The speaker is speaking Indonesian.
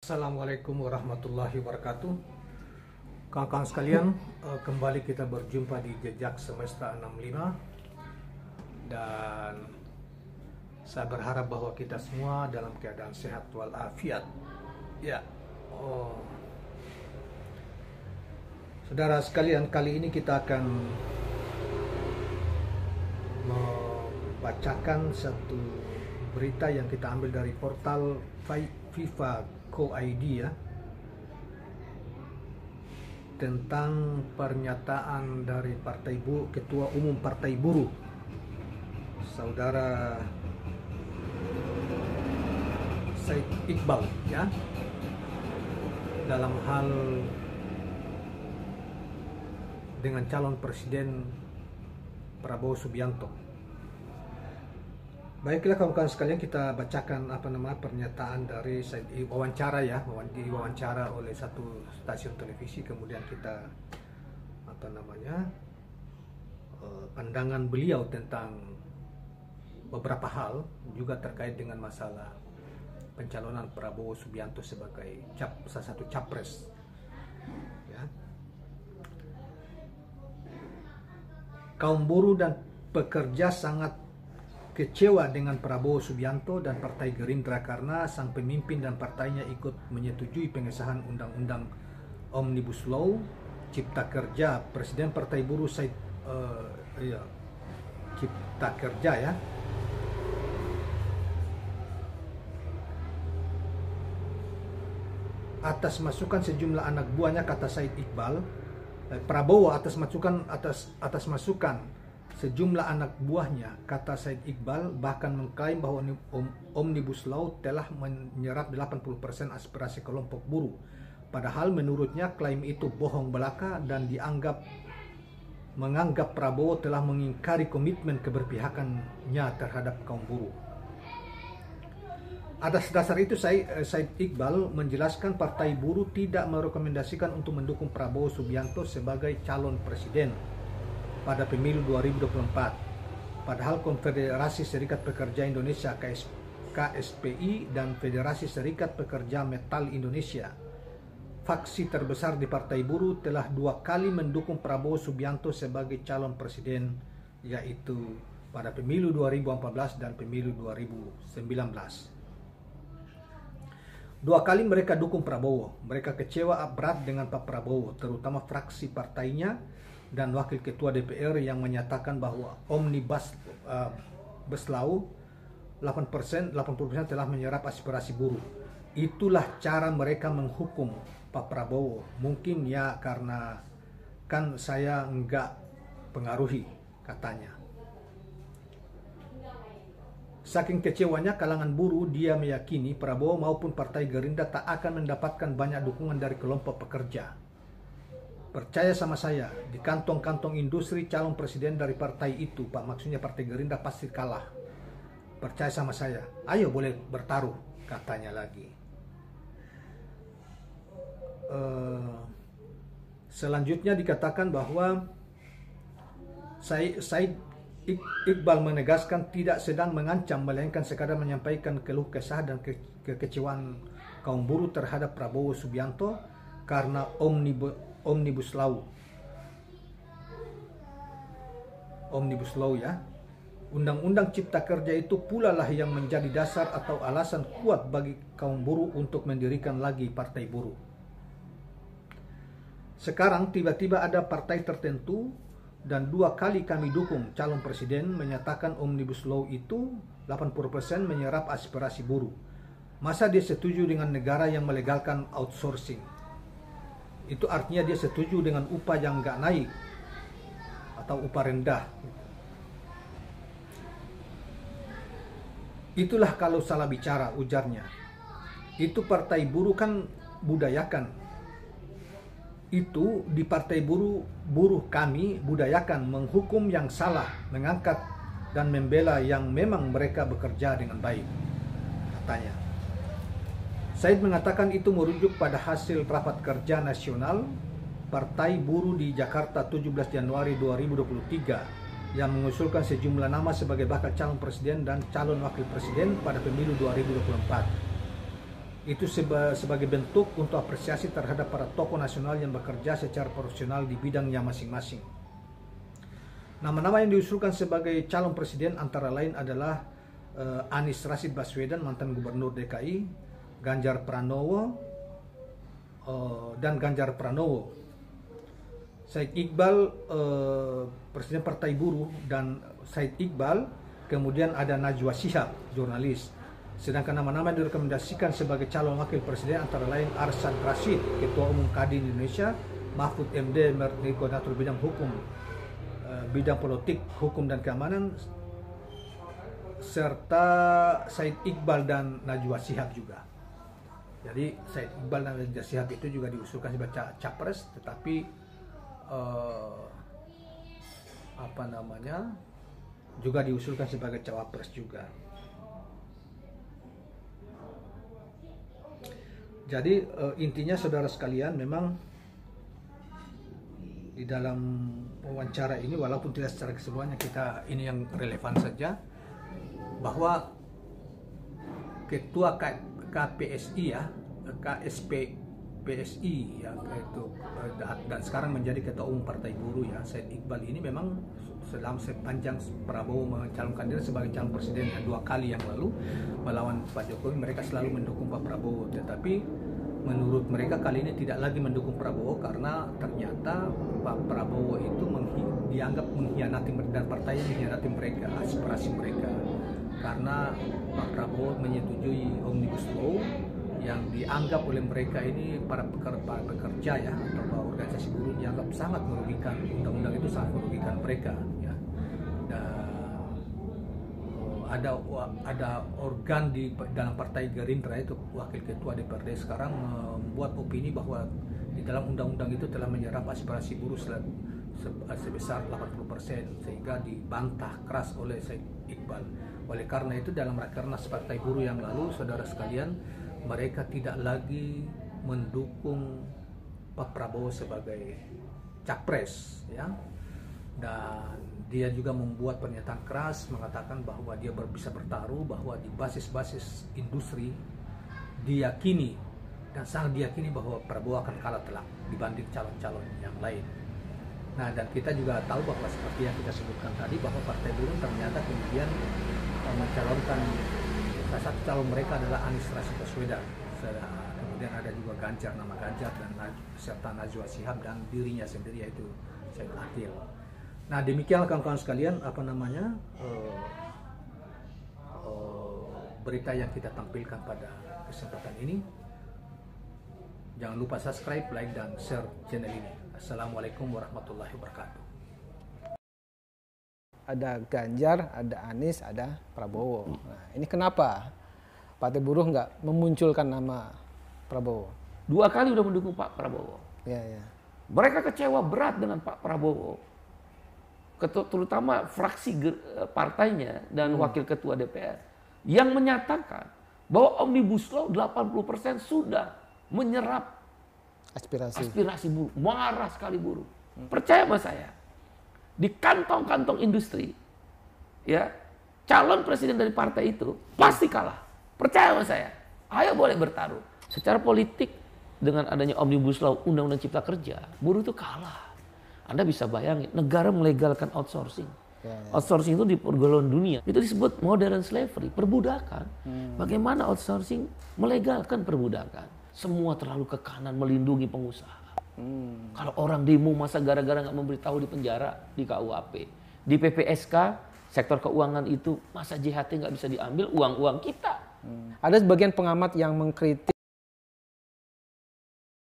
Assalamualaikum warahmatullahi wabarakatuh. Kawan-kawan sekalian, kembali kita berjumpa di Jejak Semesta 65. Dan saya berharap bahwa kita semua dalam keadaan sehat walafiat. Ya. Saudara sekalian, kali ini kita akan membacakan satu berita yang kita ambil dari portal FIFA Co.id ya, tentang pernyataan dari Ketua Umum Partai Buruh, Saudara Said Iqbal ya, dalam hal dengan calon presiden Prabowo Subianto. Baiklah kawan-kawan sekalian, kita bacakan pernyataan dari wawancara diwawancara oleh satu stasiun televisi, kemudian kita pandangan beliau tentang beberapa hal juga terkait dengan masalah pencalonan Prabowo Subianto sebagai salah satu capres ya. Kaum buruh dan pekerja sangat kecewa dengan Prabowo Subianto dan Partai Gerindra karena sang pemimpin dan partainya ikut menyetujui pengesahan Undang-Undang Omnibus Law Cipta Kerja. Presiden Partai Buruh Cipta Kerja ya, atas masukan sejumlah anak buahnya, kata Said Iqbal. Prabowo atas masukan sejumlah anak buahnya, kata Said Iqbal, bahkan mengklaim bahwa Omnibus Law telah menyerap 80% aspirasi kelompok buruh. Padahal menurutnya klaim itu bohong belaka dan menganggap Prabowo telah mengingkari komitmen keberpihakannya terhadap kaum buruh. Atas dasar itu Said Iqbal menjelaskan Partai Buruh tidak merekomendasikan untuk mendukung Prabowo Subianto sebagai calon presiden pada pemilu 2024. Padahal Konfederasi Serikat Pekerja Indonesia KSPI dan Federasi Serikat Pekerja Metal Indonesia, faksi terbesar di Partai Buruh, telah 2 kali mendukung Prabowo Subianto sebagai calon presiden, yaitu pada pemilu 2014 dan pemilu 2019. 2 kali mereka dukung Prabowo. Mereka kecewa berat dengan Pak Prabowo, terutama fraksi partainya dan Wakil Ketua DPR yang menyatakan bahwa Omnibus Law 80% telah menyerap aspirasi buruh. Itulah cara mereka menghukum Pak Prabowo. Mungkin ya karena kan saya enggak pengaruhi, katanya. Saking kecewanya kalangan buruh, dia meyakini Prabowo maupun Partai Gerindra tak akan mendapatkan banyak dukungan dari kelompok pekerja. Percaya sama saya, di kantong-kantong industri calon presiden dari partai itu, Pak, maksudnya Partai Gerindra, pasti kalah. Percaya sama saya, ayo boleh bertaruh, katanya lagi. Selanjutnya dikatakan bahwa Said Iqbal menegaskan tidak sedang mengancam, melainkan sekadar menyampaikan keluh kesah dan kekecewaan kaum buruh terhadap Prabowo Subianto karena Omnibus Law ya. Undang-Undang Cipta Kerja itu pula lah yang menjadi dasar atau alasan kuat bagi kaum buruh untuk mendirikan lagi Partai Buruh. Sekarang tiba-tiba ada partai tertentu dan 2 kali kami dukung calon presiden menyatakan Omnibus Law itu 80% menyerap aspirasi buruh. Masa dia setuju dengan negara yang melegalkan outsourcing? Itu artinya dia setuju dengan upah yang nggak naik atau upah rendah. Itulah kalau salah bicara, ujarnya. Itu Partai Buruh kan budayakan. Itu di Partai Buruh kami budayakan menghukum yang salah, mengangkat dan membela yang memang mereka bekerja dengan baik, katanya. Said mengatakan itu merujuk pada hasil rapat kerja nasional Partai Buruh di Jakarta 17 Januari 2023 yang mengusulkan sejumlah nama sebagai bakal calon presiden dan calon wakil presiden pada pemilu 2024. Itu sebagai bentuk untuk apresiasi terhadap para tokoh nasional yang bekerja secara profesional di bidangnya masing-masing. Nama-nama yang diusulkan sebagai calon presiden antara lain adalah Anies Rashid Baswedan, mantan gubernur DKI, Ganjar Pranowo, dan Ganjar Pranowo, Said Iqbal, presiden Partai Buruh, dan Said Iqbal, kemudian ada Najwa Shihab, jurnalis. Sedangkan nama-nama yang direkomendasikan sebagai calon wakil presiden antara lain Arsyad Rashid, Ketua Umum Kadin Indonesia, Mahfud MD, Menteri Koordinator Bidang Hukum, Bidang Politik, Hukum dan Keamanan, serta Said Iqbal dan Najwa Shihab juga. Jadi Said Iqbal dan Najwa Shihab itu juga diusulkan sebagai capres, tetapi juga diusulkan sebagai cawapres juga. Jadi intinya saudara sekalian, memang di dalam wawancara ini, walaupun tidak secara keseluruhannya, kita ini yang relevan saja, bahwa ketua KPSI ya, KSP PSI ya, itu dan sekarang menjadi ketua umum Partai Buruh ya, Said Iqbal ini memang selama sepanjang Prabowo mencalonkan diri sebagai calon presiden 2 kali yang lalu melawan Pak Jokowi, mereka selalu mendukung Pak Prabowo. Tetapi menurut mereka kali ini tidak lagi mendukung Prabowo karena ternyata Pak Prabowo itu dianggap mengkhianati, dan partainya mengkhianati mereka, aspirasi mereka. Karena Pak Prabowo menyetujui Omnibus Law yang dianggap oleh mereka ini para pekerja ya, atau organisasi buruh, dianggap sangat merugikan. Undang-undang itu sangat merugikan mereka ya. Dan ada organ di dalam Partai Gerindra, itu wakil ketua DPRD sekarang, membuat opini bahwa di dalam undang-undang itu telah menyerap aspirasi buruh sebesar 80%, sehingga dibantah keras oleh Said Iqbal. Oleh karena itu dalam rakernas Partai Buruh yang lalu, saudara sekalian, mereka tidak lagi mendukung Pak Prabowo sebagai capres ya, dan dia juga membuat pernyataan keras mengatakan bahwa dia bisa bertaruh, bahwa di basis-basis industri diyakini dan sangat diyakini bahwa Prabowo akan kalah telak dibanding calon-calon yang lain. Nah, dan kita juga tahu bahwa seperti yang kita sebutkan tadi, bahwa Partai Buruh ternyata kemudian mencalonkan salah satu calon mereka adalah Anies Rashid Baswedan. Kemudian ada juga Ganjar, nama Ganjar, dan serta Najwa Shihab dan dirinya sendiri, yaitu Said Akil. Nah, demikianlah kawan-kawan sekalian berita yang kita tampilkan pada kesempatan ini. Jangan lupa subscribe, like, dan share channel ini. Assalamualaikum warahmatullahi wabarakatuh. Ada Ganjar, ada Anies, ada Prabowo. Nah, ini kenapa Partai Buruh nggak memunculkan nama Prabowo? 2 kali udah mendukung Pak Prabowo. Ya, ya. Mereka kecewa berat dengan Pak Prabowo, terutama fraksi partainya dan wakil ketua DPR yang menyatakan bahwa Omnibus Law 80% sudah menyerap aspirasi buruh. Marah sekali buruh. Percaya sama saya, di kantong-kantong industri, ya, calon presiden dari partai itu pasti kalah. Percaya sama saya. Ayo boleh bertaruh. Secara politik, dengan adanya Omnibus Law, Undang-Undang Cipta Kerja, buruh itu kalah. Anda bisa bayangin, negara melegalkan outsourcing. Outsourcing itu di pergaulan dunia itu disebut modern slavery, perbudakan. Bagaimana outsourcing melegalkan perbudakan? Semua terlalu ke kanan melindungi pengusaha. Kalau orang demo masa gara-gara nggak memberitahu di penjara di KUHP, di PPSK sektor keuangan itu masa JHT nggak bisa diambil uang-uang kita. Ada sebagian pengamat yang mengkritik